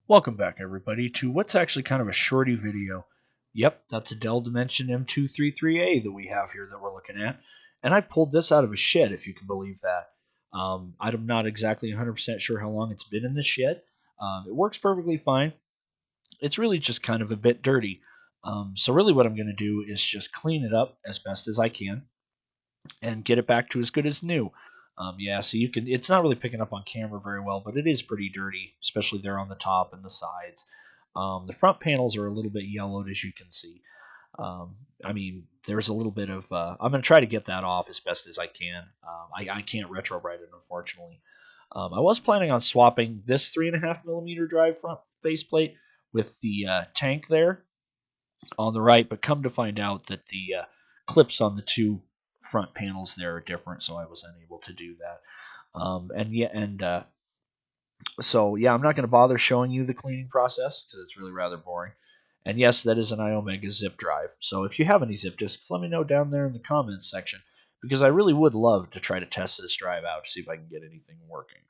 Welcome back, everybody, to what's actually kind of a shorty video. Yep, that's a Dell Dimension M233a that we have here that we're looking at. And I pulled this out of a shed, if you can believe that. I'm not exactly 100% sure how long it's been in the shed. It works perfectly fine. It's really just kind of a bit dirty. So really what I'm going to do is just clean it up as best as I can and get it back to as good as new. Yeah, so you can. It's not really picking up on camera very well, but it is pretty dirty, especially there on the top and the sides. The front panels are a little bit yellowed, as you can see. I mean, there's a little bit of. I'm going to try to get that off as best as I can. I can't retrowrite it, unfortunately. I was planning on swapping this 3.5 mm drive front faceplate with the tank there on the right, but come to find out that the clips on the two front panels there are different, so I was unable to do that. So yeah, I'm not going to bother showing you the cleaning process because it's really rather boring. And yes, that is an iOmega zip drive. So if you have any zip disks, let me know down there in the comments section because I really would love to try to test this drive out to see if I can get anything working.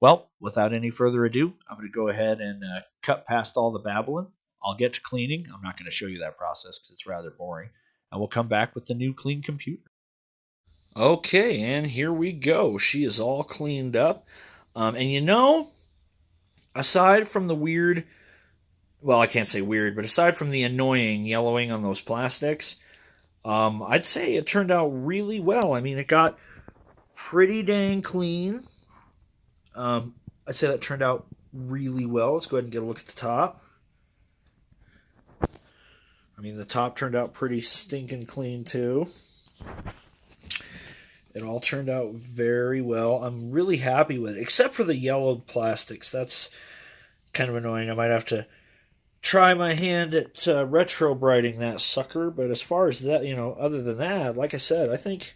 Well, without any further ado, I'm going to go ahead and cut past all the babbling. I'll get to cleaning. I'm not going to show you that process because it's rather boring. And we'll come back with the new clean computer. Okay, and here we go. She is all cleaned up. Aside from the weird, well, I can't say weird, but aside from the annoying yellowing on those plastics, I'd say it turned out really well. I mean, it got pretty dang clean. I'd say that turned out really well. Let's go ahead and get a look at the top. I mean, the top turned out pretty stinking clean, too. It all turned out very well. I'm really happy with it, except for the yellowed plastics. That's kind of annoying. I might have to try my hand at retro-brighting that sucker, but as far as that, other than that, like I said, I think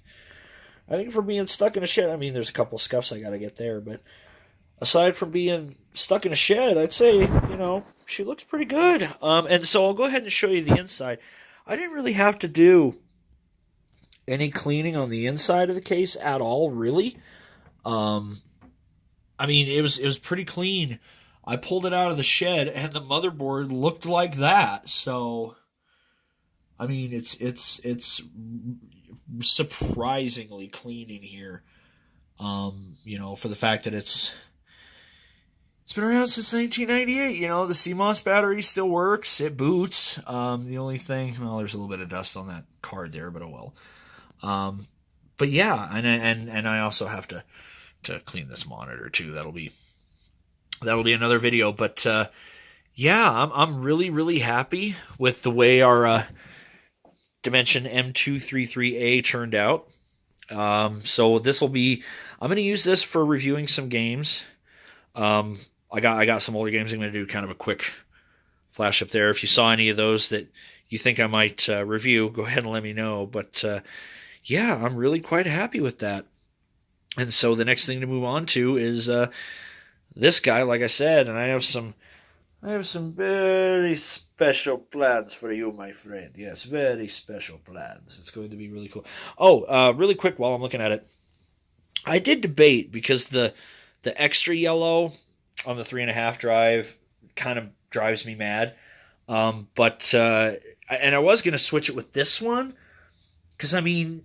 for being stuck in a shed, I mean, there's a couple scuffs I got to get there, but aside from being stuck in a shed, I'd say, she looks pretty good. And so I'll go ahead and show you the inside. I didn't really have to do any cleaning on the inside of the case at all, really. I mean, it was pretty clean. I pulled it out of the shed, and the motherboard looked like that. So, I mean, it's surprisingly clean in here. For the fact that it's been around since 1998. The CMOS battery still works. It boots. The only thing, well, there's a little bit of dust on that card there, but oh well. But yeah, and I also have to clean this monitor too. That'll be another video. But yeah, I'm really happy with the way our Dimension M233a turned out. So this will be. I'm going to use this for reviewing some games. I got some older games I'm going to do kind of a quick flash up there. If you saw any of those that you think I might review, go ahead and let me know. But yeah, I'm really quite happy with that. And so the next thing to move on to is this guy, like I said, and I have some very special plans for you, my friend. Yes, very special plans. It's going to be really cool. Oh, really quick while I'm looking at it, I did debate because the extra yellow on the 3.5 drive kind of drives me mad. But I was going to switch it with this one because, I mean,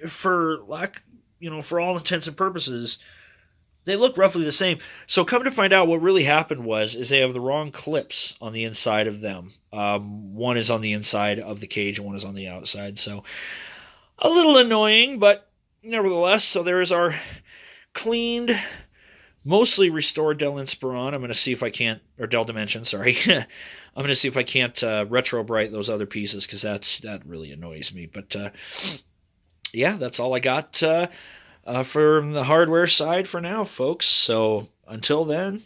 for all intents and purposes, they look roughly the same. So come to find out, what really happened is they have the wrong clips on the inside of them. One is on the inside of the cage and one is on the outside. So a little annoying, but nevertheless, so there is our cleaned, mostly restored Dell Inspiron. I'm going to see if I can't, or Dell Dimension, sorry. I'm going to see if I can't retro-bright those other pieces because that really annoys me. But yeah, that's all I got from the hardware side for now, folks. So until then.